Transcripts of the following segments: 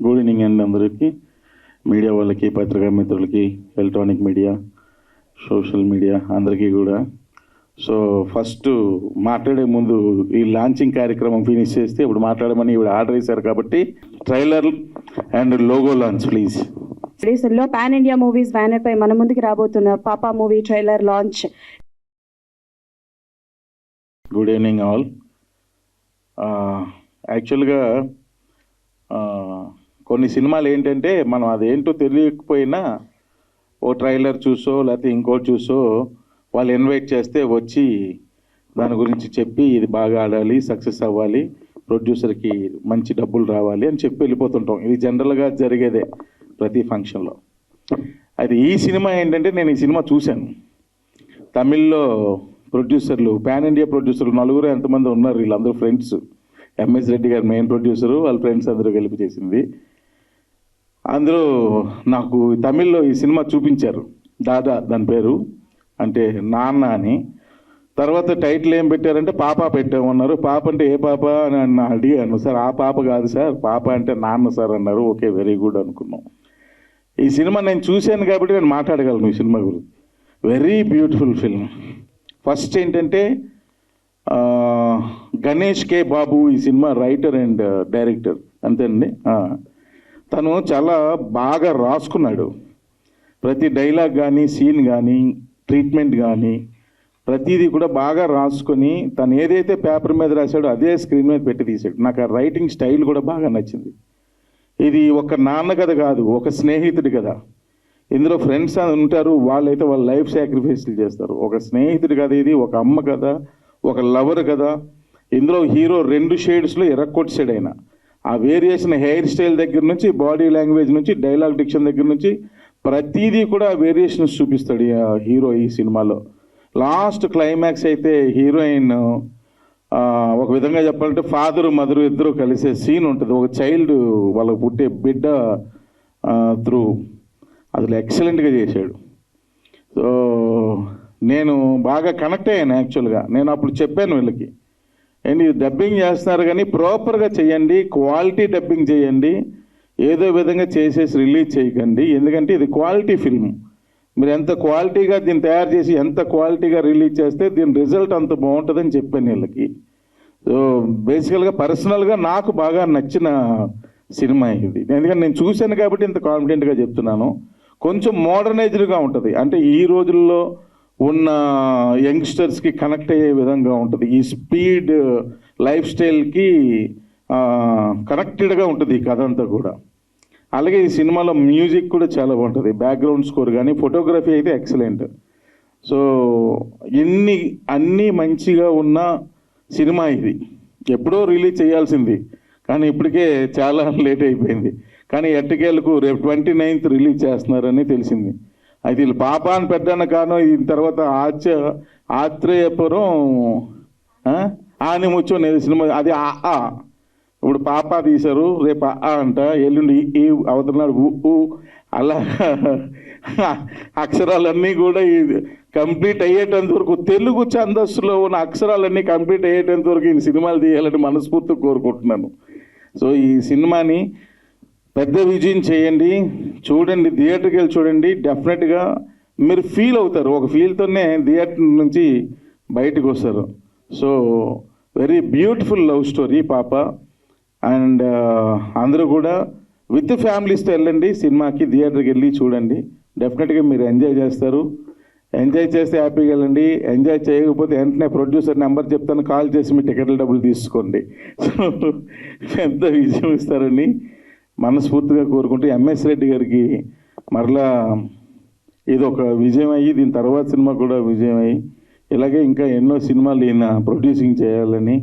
Good evening అండి అందరికీ, media వాళ్ళకి, పత్రికా మిత్రులకి, ఎలక్ట్రానిక్ మీడియా, సోషల్ మీడియా అందరికీ కూడా. సో ఫస్ట్ మాట్లాడే ముందు ఈ లాంచింగ్ కార్యక్రమం ఫినిష్ చేస్తే ఇప్పుడు మాట్లాడమని ఇప్పుడు ఆర్డర్ చేశారు కాబట్టి trailer and logo launch please. లో పాన్ ఇండియా మూవీస్ బ్యానర్ పై మన ముందుకు రాబోతున్న పాపా movie trailer launch. Good evening all. యాక్చువల్గా కొన్ని సినిమాలు ఏంటంటే మనం అదేంటో తెలియకపోయినా ఓ ట్రైలర్ చూసో లేకపోతే ఇంకోటి చూసో వాళ్ళు ఇన్వైట్ చేస్తే వచ్చి దాని గురించి చెప్పి ఇది బాగా ఆడాలి, సక్సెస్ అవ్వాలి, ప్రొడ్యూసర్కి మంచి డబ్బులు రావాలి అని చెప్పి వెళ్ళిపోతుంటాం. ఇది జనరల్గా జరిగేదే ప్రతి ఫంక్షన్లో. అది ఈ సినిమా ఏంటంటే నేను ఈ సినిమా చూశాను. తమిళ్లో ప్రొడ్యూసర్లు, పాన్ ఇండియా ప్రొడ్యూసర్లు నలుగురు ఎంతమంది ఉన్నారు, వీళ్ళందరూ ఫ్రెండ్స్. ఎంఎస్ రెడ్డి గారు మెయిన్ ప్రొడ్యూసరు, వాళ్ళ ఫ్రెండ్స్ అందరూ కలిపి చేసింది. అందరూ నాకు తమిళ్లో ఈ సినిమా చూపించారు. దాదా దాని పేరు, అంటే నాన్న అని. తర్వాత టైటిల్ ఏం పెట్టారంటే పాప పెట్టామన్నారు. పాప అంటే ఏ పాప అని అడిగాను. సార్ ఆ పాప కాదు సార్, పాప అంటే నాన్న సార్ అన్నారు. ఓకే, వెరీ గుడ్ అనుకున్నాం. ఈ సినిమా నేను చూశాను కాబట్టి నేను మాట్లాడగలను ఈ సినిమా గురించి. Very beautiful film. ఫస్ట్ ఏంటంటే గణేష్ కే బాబు ఈ సినిమా రైటర్ అండ్ డైరెక్టర్, అంతేనండి. తను చాలా బాగా రాసుకున్నాడు. ప్రతి డైలాగ్ కానీ, సీన్ కానీ, ట్రీట్మెంట్ కానీ ప్రతిదీ కూడా బాగా రాసుకొని తను ఏదైతే పేపర్ మీద రాశాడో అదే స్క్రీన్ మీద పెట్టి తీశాడు. నాకు ఆ రైటింగ్ స్టైల్ కూడా బాగా నచ్చింది. ఇది ఒక నాన్న కథ కాదు, ఒక స్నేహితుడి కథ. ఇందులో ఫ్రెండ్స్ ఉంటారు, వాళ్ళైతే వాళ్ళ లైఫ్ సాక్రిఫైస్లు చేస్తారు. ఒక స్నేహితుడి కథ ఇది, ఒక అమ్మ కథ, ఒక లవర్ కథ. ఇందులో హీరో 2 షేడ్స్లో ఎర్రకొట్టేసాడు ఆయన. ఆ వేరియేషన్ హెయిర్ స్టైల్ దగ్గర నుంచి, బాడీ లాంగ్వేజ్ నుంచి, డైలాగ్ డిక్షన్ దగ్గర నుంచి ప్రతిదీ కూడా వేరియేషన్స్ చూపిస్తాడు హీరో ఈ సినిమాలో. లాస్ట్ క్లైమాక్స్ అయితే హీరోయిన్ ఒక విధంగా చెప్పాలంటే ఫాదరు మదరు ఇద్దరు కలిసే సీన్ ఉంటుంది. ఒక చైల్డ్ వాళ్ళకు పుట్టే బిడ్డ త్రూ అసలు ఎక్సలెంట్గా చేశాడు. సో నేను బాగా కనెక్ట్ అయ్యాను. యాక్చువల్గా నేను అప్పుడు చెప్పాను వీళ్ళకి, అండ్ ఇది డబ్బింగ్ చేస్తున్నారు కానీ ప్రాపర్గా చేయండి, క్వాలిటీ డబ్బింగ్ చేయండి, ఏదో విధంగా చేసేసి రిలీజ్ చేయకండి. ఎందుకంటే ఇది క్వాలిటీ ఫిల్మ్. మీరు ఎంత క్వాలిటీగా దీన్ని తయారు చేసి ఎంత క్వాలిటీగా రిలీజ్ చేస్తే దీని రిజల్ట్ అంత బాగుంటుందని చెప్పాను వీళ్ళకి. సో బేసికల్గా పర్సనల్గా నాకు బాగా నచ్చిన సినిమా ఇది. ఎందుకంటే నేను చూశాను కాబట్టి ఇంత కాన్ఫిడెంట్గా చెప్తున్నాను. కొంచెం మోడర్నైజ్డ్గా ఉంటుంది, అంటే ఈ రోజుల్లో ఉన్న యంగ్స్టర్స్కి కనెక్ట్ అయ్యే విధంగా ఉంటుంది. ఈ స్పీడ్ లైఫ్ స్టైల్కి కనెక్టెడ్గా ఉంటుంది ఈ కథ అంతా కూడా. అలాగే ఈ సినిమాలో మ్యూజిక్ కూడా చాలా బాగుంటుంది, బ్యాక్గ్రౌండ్ స్కోర్ కానీ, ఫోటోగ్రఫీ అయితే ఎక్సలెంట్. సో అన్నీ మంచిగా ఉన్న సినిమా ఇది. ఎప్పుడో రిలీజ్ చేయాల్సింది కానీ ఇప్పటికే చాలా లేట్ అయిపోయింది. కానీ ఎట్టకేలకు రేపు 29th రిలీజ్ చేస్తున్నారని తెలిసింది. అయితే వీళ్ళు పాప అని పెద్దన్న కారణం దీని తర్వాత ఆత్రేయపురం ఆని ముచ్చో నేను సినిమా అది ఇప్పుడు పాప తీశారు, రేపు అంట, ఎల్లుండి ఈ అవతలనాడు ఊ అలా అక్షరాలన్నీ కూడా కంప్లీట్ అయ్యేటంత వరకు, తెలుగు ఛందస్సులో ఉన్న అక్షరాలన్నీ కంప్లీట్ అయ్యేటంత వరకు ఈ సినిమాలు తీయాలని మనస్ఫూర్తిగా కోరుకుంటున్నాను. సో ఈ సినిమాని పెద్ద విజయం చేయండి, చూడండి, థియేటర్కి వెళ్ళి చూడండి. డెఫినెట్గా మీరు ఫీల్ అవుతారు, ఒక ఫీల్తోనే థియేటర్ నుంచి బయటకు వస్తారు. So very beautiful love story పాప. అండ్ అందరూ కూడా విత్ ఫ్యామిలీస్తో వెళ్ళండి సినిమాకి, థియేటర్కి వెళ్ళి చూడండి. డెఫినెట్గా మీరు ఎంజాయ్ చేస్తారు. ఎంజాయ్ చేస్తే హ్యాపీగా వెళ్ళండి, ఎంజాయ్ చేయకపోతే వెంటనే ప్రొడ్యూసర్ నెంబర్ చెప్తాను, కాల్ చేసి మీ టికెట్ల డబ్బులు తీసుకోండి. సో పెద్ద విజయం ఇస్తారని మనస్ఫూర్తిగా కోరుకుంటూ, ఎంఎస్ రెడ్డి గారికి మరలా ఇది ఒక విజయం అయ్యి దీని తర్వాత సినిమా కూడా విజయం అయ్యి ఇలాగే ఇంకా ఎన్నో సినిమాలు ఈయన ప్రొడ్యూసింగ్ చేయాలని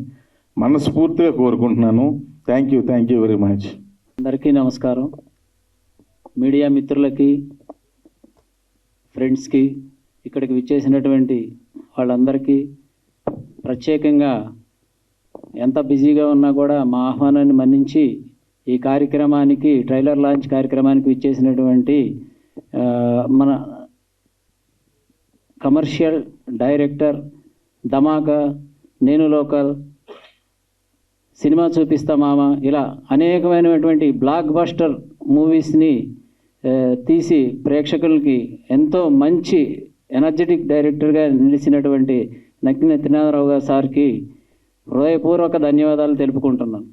మనస్ఫూర్తిగా కోరుకుంటున్నాను. Thank you very much. అందరికీ నమస్కారం. మీడియా మిత్రులకి, ఫ్రెండ్స్కి, ఇక్కడికి విచ్చేసినటువంటి వాళ్ళందరికీ ప్రత్యేకంగా ఎంత బిజీగా ఉన్నా కూడా మా ఆహ్వానాన్ని మన్నించి ఈ కార్యక్రమానికి, ట్రైలర్ లాంచ్ కార్యక్రమానికి విచ్చేసినటువంటి మన కమర్షియల్ డైరెక్టర్, ధమాకా, నేను లోకల్, సినిమా చూపిస్తా మామ, ఇలా అనేకమైనటువంటి బ్లాక్ బస్టర్ మూవీస్ని తీసి ప్రేక్షకులకి ఎంతో మంచి ఎనర్జెటిక్ డైరెక్టర్గా నిలిచినటువంటి నక్కిన త్రినాథరావు గారు సార్కి హృదయపూర్వక ధన్యవాదాలు తెలుపుకుంటున్నాను.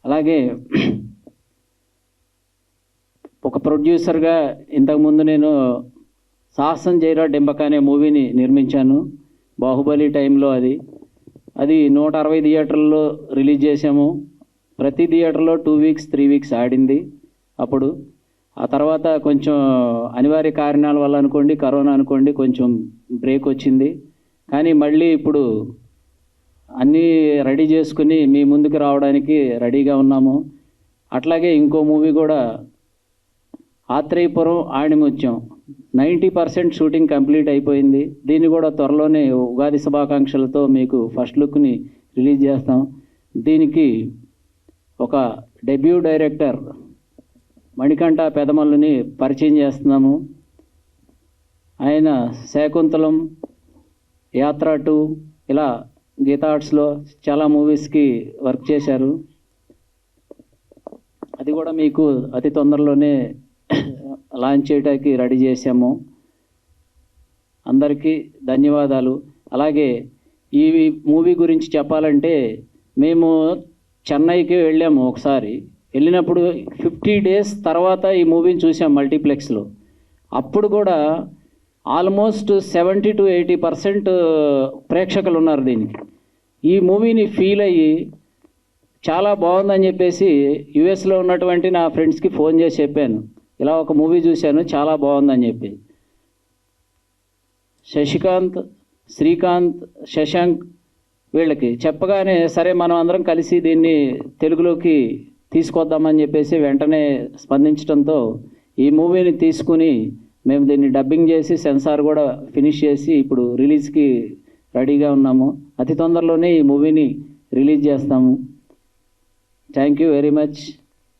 అలాగే ఒక ప్రొడ్యూసర్గా ఇంతకుముందు నేను సాహసం జైరా డెంబక అనే మూవీని నిర్మించాను. బాహుబలి టైంలో అది 160 థియేటర్లలో రిలీజ్ చేసాము. ప్రతి థియేటర్లో 2 వీక్స్ 3 వీక్స్ ఆడింది. అప్పుడు ఆ తర్వాత కొంచెం అనివార్య కారణాల వల్ల అనుకోండి, కరోనా అనుకోండి, కొంచెం బ్రేక్ వచ్చింది. కానీ మళ్ళీ ఇప్పుడు అన్నీ రెడీ చేసుకుని మీ ముందుకు రావడానికి రెడీగా ఉన్నాము. అట్లాగే ఇంకో మూవీ కూడా ఆత్రేయపురం ఆణిముత్యం 90% షూటింగ్ కంప్లీట్ అయిపోయింది. దీన్ని కూడా త్వరలోనే ఉగాది శుభాకాంక్షలతో మీకు ఫస్ట్ లుక్ని రిలీజ్ చేస్తాం. దీనికి ఒక డెబ్యూ డైరెక్టర్ మణికంఠ పెదమల్లుని పరిచయం చేస్తున్నాము. ఆయన శాకుంతలం, యాత్ర 2 ఇలా గీతా ఆర్ట్స్లో చాలా మూవీస్కి వర్క్ చేశారు. అది కూడా మీకు అతి తొందరలోనే లాంచ్ చేయడానికి రెడీ చేశాము. అందరికీ ధన్యవాదాలు. అలాగే ఈ మూవీ గురించి చెప్పాలంటే మేము చెన్నైకి వెళ్ళాము ఒకసారి. వెళ్ళినప్పుడు 50 డేస్ తర్వాత ఈ మూవీని చూసాం మల్టీప్లెక్స్లో. అప్పుడు కూడా ఆల్మోస్ట్ 70 to 80% ప్రేక్షకులు ఉన్నారు దీనికి. ఈ మూవీని ఫీల్ అయ్యి చాలా బాగుందని చెప్పేసి యుఎస్లో ఉన్నటువంటి నా ఫ్రెండ్స్కి ఫోన్ చేసి చెప్పాను, ఇలా ఒక మూవీ చూశాను చాలా బాగుందని చెప్పి. శశికాంత్, శ్రీకాంత్, శశాంక్ వీళ్ళకి చెప్పగానే సరే మనం అందరం కలిసి దీన్ని తెలుగులోకి తీసుకొద్దామని చెప్పేసి వెంటనే స్పందించడంతో ఈ మూవీని తీసుకుని మేము దీన్ని డబ్బింగ్ చేసి సెన్సార్ కూడా ఫినిష్ చేసి ఇప్పుడు రిలీజ్కి రెడీగా ఉన్నాము. అతి తొందరలోనే ఈ మూవీని రిలీజ్ చేస్తాము. Thank you very much.